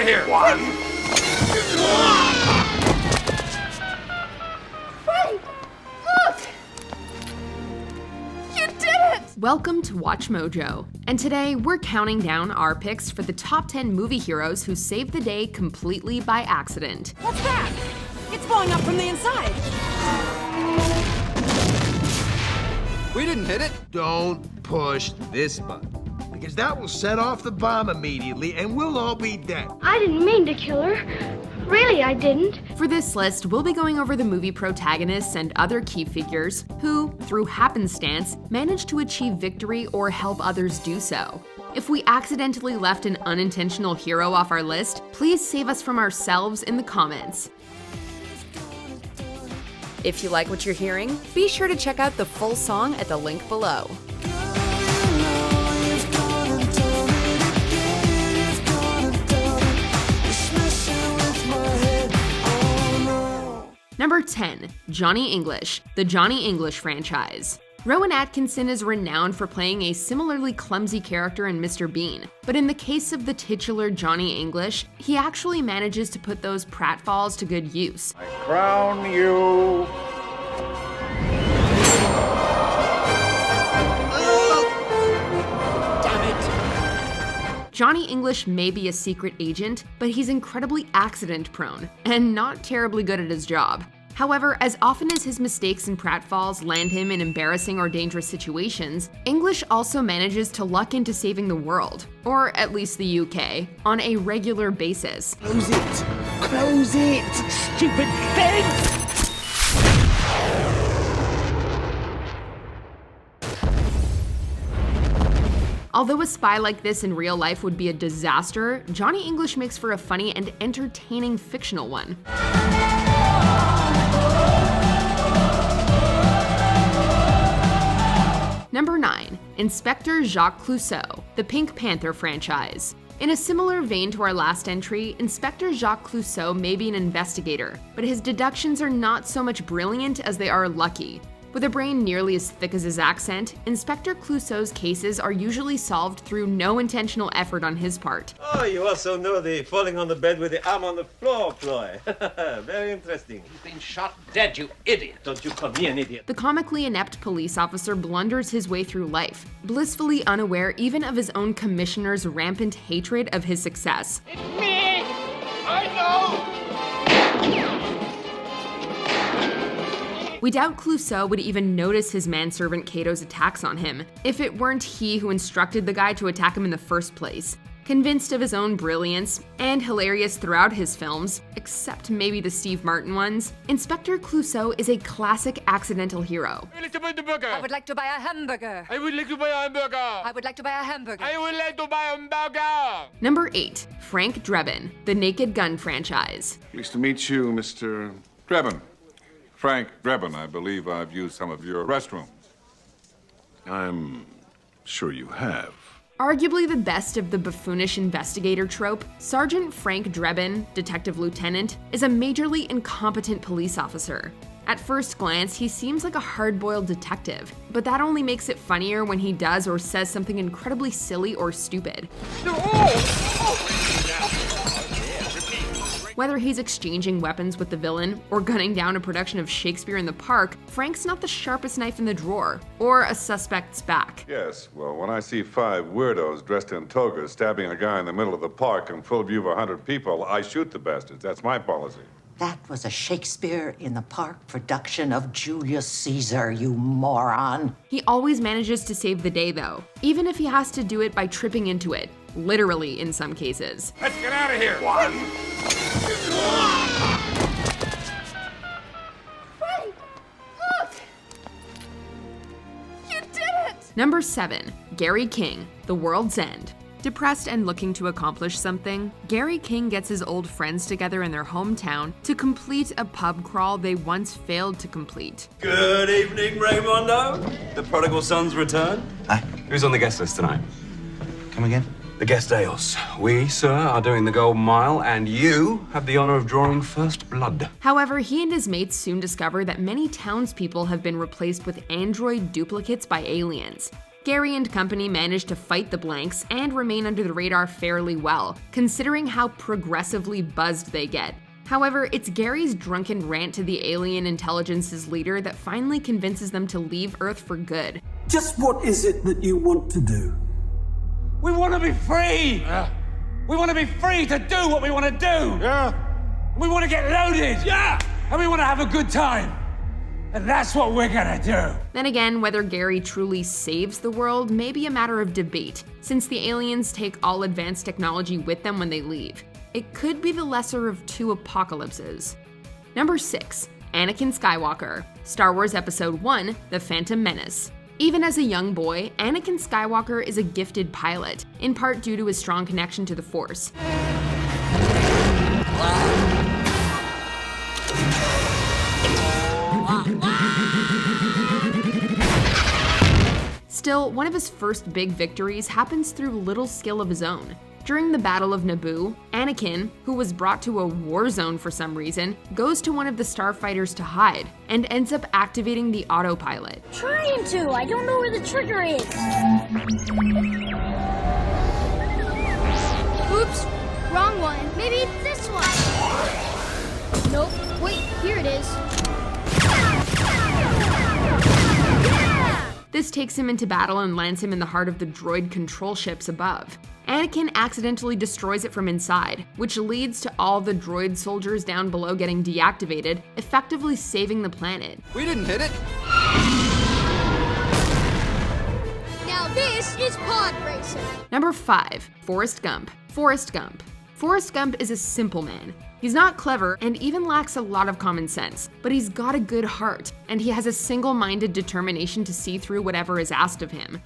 of here! Frank! Look! You did it! Welcome to Watch Mojo, and today we're counting down our picks for the top 10 movie heroes who saved the day completely by accident. What's that? It's blowing up from the inside. We didn't hit it. Don't push this button, because that will set off the bomb immediately and we'll all be dead. I didn't mean to kill her. Really, I didn't. For this list, we'll be going over the movie protagonists and other key figures who, through happenstance, managed to achieve victory or help others do so. If we accidentally left an unintentional hero off our list, please save us from ourselves in the comments. If you like what you're hearing, be sure to check out the full song at the link below. Number 10, Johnny English, the Johnny English franchise. Rowan Atkinson is renowned for playing a similarly clumsy character in Mr. Bean, but in the case of the titular Johnny English, he actually manages to put those pratfalls to good use. I crown you. Johnny English may be a secret agent, but he's incredibly accident-prone and not terribly good at his job. However, as often as his mistakes and pratfalls land him in embarrassing or dangerous situations, English also manages to luck into saving the world, or at least the UK, on a regular basis. Close it. Close it, stupid thing. Although a spy like this in real life would be a disaster, Johnny English makes for a funny and entertaining fictional one. Number 9, Inspector Jacques Cousteau, the Pink Panther franchise. In a similar vein to our last entry, Inspector Jacques Cousteau may be an investigator, but his deductions are not so much brilliant as they are lucky. With a brain nearly as thick as his accent, Inspector Clouseau's cases are usually solved through no intentional effort on his part. Oh, you also know the falling on the bed with the arm on the floor ploy. Very interesting. He's been shot dead, you idiot. Don't you call me an idiot. The comically inept police officer blunders his way through life, blissfully unaware even of his own commissioner's rampant hatred of his success. It's me! I know! We doubt Clouseau would even notice his manservant Cato's attacks on him, if it weren't he who instructed the guy to attack him in the first place. Convinced of his own brilliance, and hilarious throughout his films, except maybe the Steve Martin ones, Inspector Clouseau is a classic accidental hero. I would like to buy a hamburger. I would like to buy a hamburger. I would like to buy a hamburger. I would like to buy a hamburger. Number 8, Frank Drebin, the Naked Gun franchise. Pleased to meet you, Mr. Drebin. Frank Drebin, I believe I've used some of your restrooms. I'm sure you have. Arguably the best of the buffoonish investigator trope, Sergeant Frank Drebin, Detective Lieutenant, is a majorly incompetent police officer. At first glance, he seems like a hard-boiled detective, but that only makes it funnier when he does or says something incredibly silly or stupid. Whether he's exchanging weapons with the villain or gunning down a production of Shakespeare in the Park, Frank's not the sharpest knife in the drawer, or a suspect's back. Yes, well, when I see 5 weirdos dressed in togas stabbing a guy in the middle of the park in full view of 100 people, I shoot the bastards. That's my policy. That was a Shakespeare in the Park production of Julius Caesar, you moron. He always manages to save the day, though, even if he has to do it by tripping into it, literally in some cases. Let's get out of here. Frank! Look! You did it! Number 7, Gary King, The World's End. Depressed and looking to accomplish something, Gary King gets his old friends together in their hometown to complete a pub crawl they once failed to complete. Good evening, Raymondo. The prodigal son's return. Hi. Who's on the guest list tonight? Come again? The guest ales. We, sir, are doing the Golden Mile, and you have the honor of drawing first blood. However, he and his mates soon discover that many townspeople have been replaced with android duplicates by aliens. Gary and company manage to fight the blanks and remain under the radar fairly well, considering how progressively buzzed they get. However, it's Gary's drunken rant to the alien intelligence's leader that finally convinces them to leave Earth for good. Just what is it that you want to do? We want to be free! Yeah. We want to be free to do what we want to do! Yeah. We want to get loaded! Yeah. And we want to have a good time! And that's what we're gonna do! Then again, whether Gary truly saves the world may be a matter of debate, since the aliens take all advanced technology with them when they leave. It could be the lesser of two apocalypses. Number 6. Anakin Skywalker, Star Wars Episode 1, The Phantom Menace. Even as a young boy, Anakin Skywalker is a gifted pilot, in part due to his strong connection to the Force. Still, one of his first big victories happens through little skill of his own. During the Battle of Naboo, Anakin, who was brought to a war zone for some reason, goes to one of the starfighters to hide, and ends up activating the autopilot. Trying to. I don't know where the trigger is. Oops, wrong one. Maybe it's this one. Nope. Wait, here it is. This takes him into battle and lands him in the heart of the droid control ships above. Anakin accidentally destroys it from inside, which leads to all the droid soldiers down below getting deactivated, effectively saving the planet. We didn't hit it. Now this is pod racing. Number 5. Forrest Gump. Forrest Gump. Forrest Gump is a simple man. He's not clever and even lacks a lot of common sense, but he's got a good heart, and he has a single-minded determination to see through whatever is asked of him.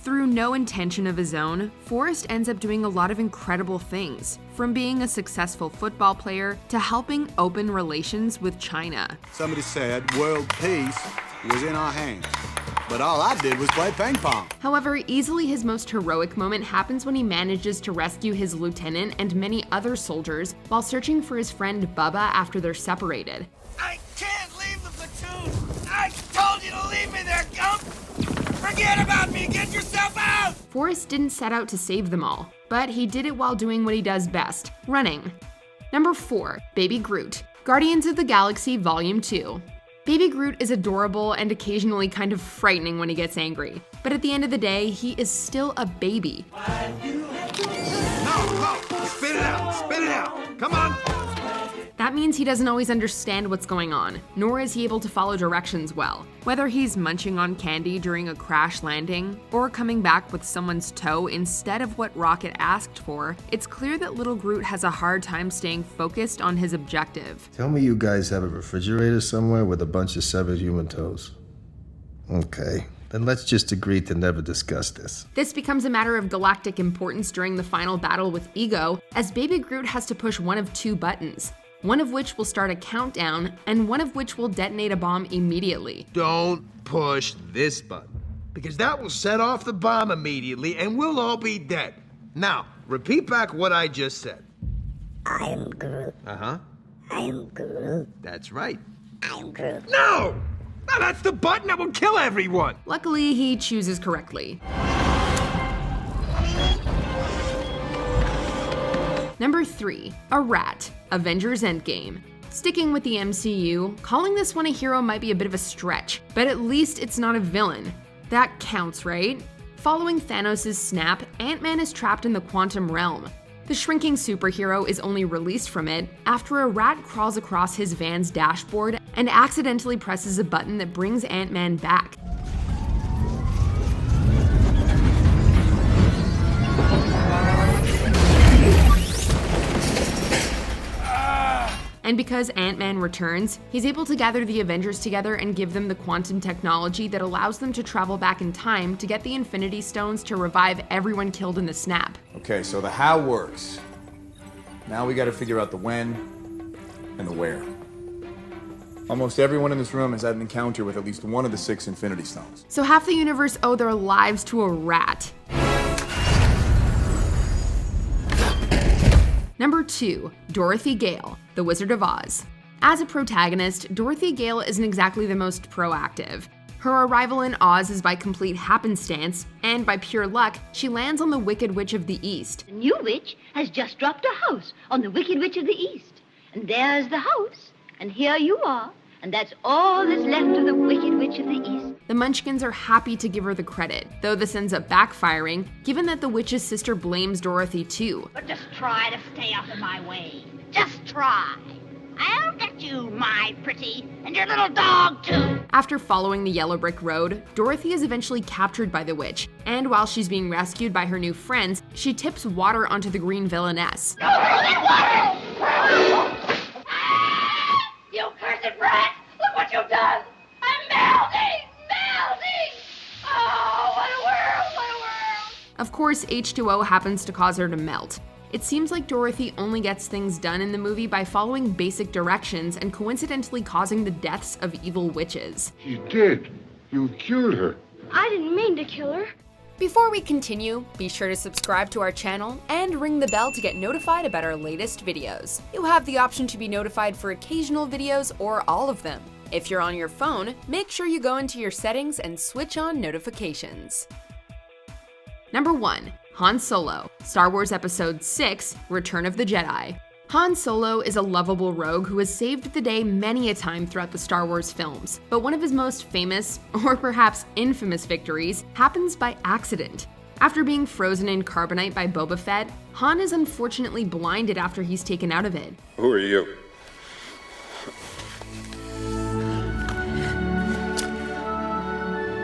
Through no intention of his own, Forrest ends up doing a lot of incredible things, from being a successful football player to helping open relations with China. Somebody said world peace was in our hands, but all I did was play ping pong. However, easily his most heroic moment happens when he manages to rescue his lieutenant and many other soldiers while searching for his friend Bubba after they're separated. I can't leave the platoon! I told you to leave me there, Gump! Forget about me! Get yourself out! Forrest didn't set out to save them all, but he did it while doing what he does best, running. Number 4. Baby Groot. Guardians of the Galaxy Volume 2. Baby Groot is adorable and occasionally kind of frightening when he gets angry, but at the end of the day, he is still a baby. No, spit it out, come on. That means he doesn't always understand what's going on, nor is he able to follow directions well. Whether he's munching on candy during a crash landing, or coming back with someone's toe instead of what Rocket asked for, it's clear that little Groot has a hard time staying focused on his objective. Tell me you guys have a refrigerator somewhere with a bunch of severed human toes. Okay, then let's just agree to never discuss this. This becomes a matter of galactic importance during the final battle with Ego, as Baby Groot has to push one of two buttons. One of which will start a countdown, and one of which will detonate a bomb immediately. Don't push this button, because that will set off the bomb immediately and we'll all be dead. Now, repeat back what I just said. I am Groot. Uh-huh. I am Groot. That's right. I am Groot. No! No, that's the button that will kill everyone! Luckily, he chooses correctly. Number 3. A rat. Avengers Endgame. Sticking with the MCU, calling this one a hero might be a bit of a stretch, but at least it's not a villain. That counts, right? Following Thanos' snap, Ant-Man is trapped in the quantum realm. The shrinking superhero is only released from it after a rat crawls across his van's dashboard and accidentally presses a button that brings Ant-Man back. And because Ant-Man returns, he's able to gather the Avengers together and give them the quantum technology that allows them to travel back in time to get the Infinity Stones to revive everyone killed in the snap. Okay, so the how works. Now we gotta figure out the when and the where. Almost everyone in this room has had an encounter with at least one of the 6 Infinity Stones. So half the universe owe their lives to a rat. Number 2, Dorothy Gale, The Wizard of Oz. As a protagonist, Dorothy Gale isn't exactly the most proactive. Her arrival in Oz is by complete happenstance, and by pure luck, she lands on the Wicked Witch of the East. The new witch has just dropped a house on the Wicked Witch of the East. And there's the house, and here you are, and that's all that's left of the Wicked Witch of the East. The Munchkins are happy to give her the credit, though this ends up backfiring, given that the witch's sister blames Dorothy too. But just try to stay out of my way. Just try. I'll get you, my pretty, and your little dog too. After following the yellow brick road, Dorothy is eventually captured by the witch, and while she's being rescued by her new friends, she tips water onto the green villainess. No, water! You cursed brat! Look what you've done! I'm melting! Melting! Oh, what a world! What a world! Of course, H2O happens to cause her to melt. It seems like Dorothy only gets things done in the movie by following basic directions and coincidentally causing the deaths of evil witches. You did. You killed her. I didn't mean to kill her. Before we continue, be sure to subscribe to our channel and ring the bell to get notified about our latest videos. You have the option to be notified for occasional videos or all of them. If you're on your phone, make sure you go into your settings and switch on notifications. Number 1. Han Solo, Star Wars Episode 6, Return of the Jedi. Han Solo is a lovable rogue who has saved the day many a time throughout the Star Wars films, but one of his most famous, or perhaps infamous victories, happens by accident. After being frozen in carbonite by Boba Fett, Han is unfortunately blinded after he's taken out of it. Who are you?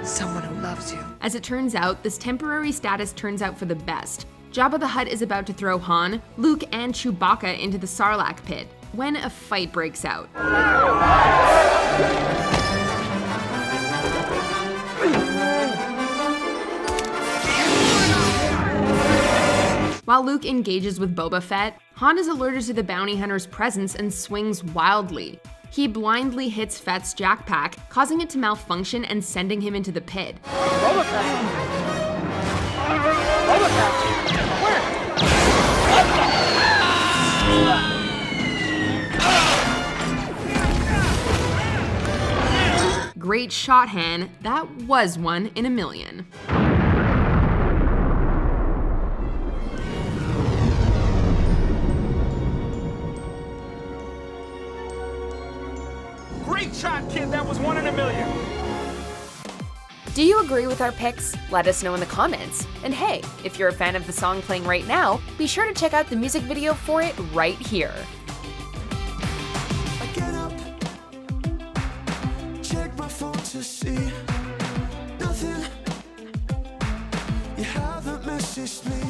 Someone who loves you. As it turns out, this temporary status turns out for the best. Jabba the Hutt is about to throw Han, Luke, and Chewbacca into the Sarlacc pit, when a fight breaks out. While Luke engages with Boba Fett, Han is alerted to the bounty hunter's presence and swings wildly. He blindly hits Fett's jackpack, causing it to malfunction and sending him into the pit. Boba Fett! Boba Fett! Where? Great shot, Han. That was one in a million. Great shot, kid. That was one in a million. Do you agree with our picks? Let us know in the comments. And hey, if you're a fan of the song playing right now, be sure to check out the music video for it right here. I get up, check my phone to see nothing. You haven't messaged me.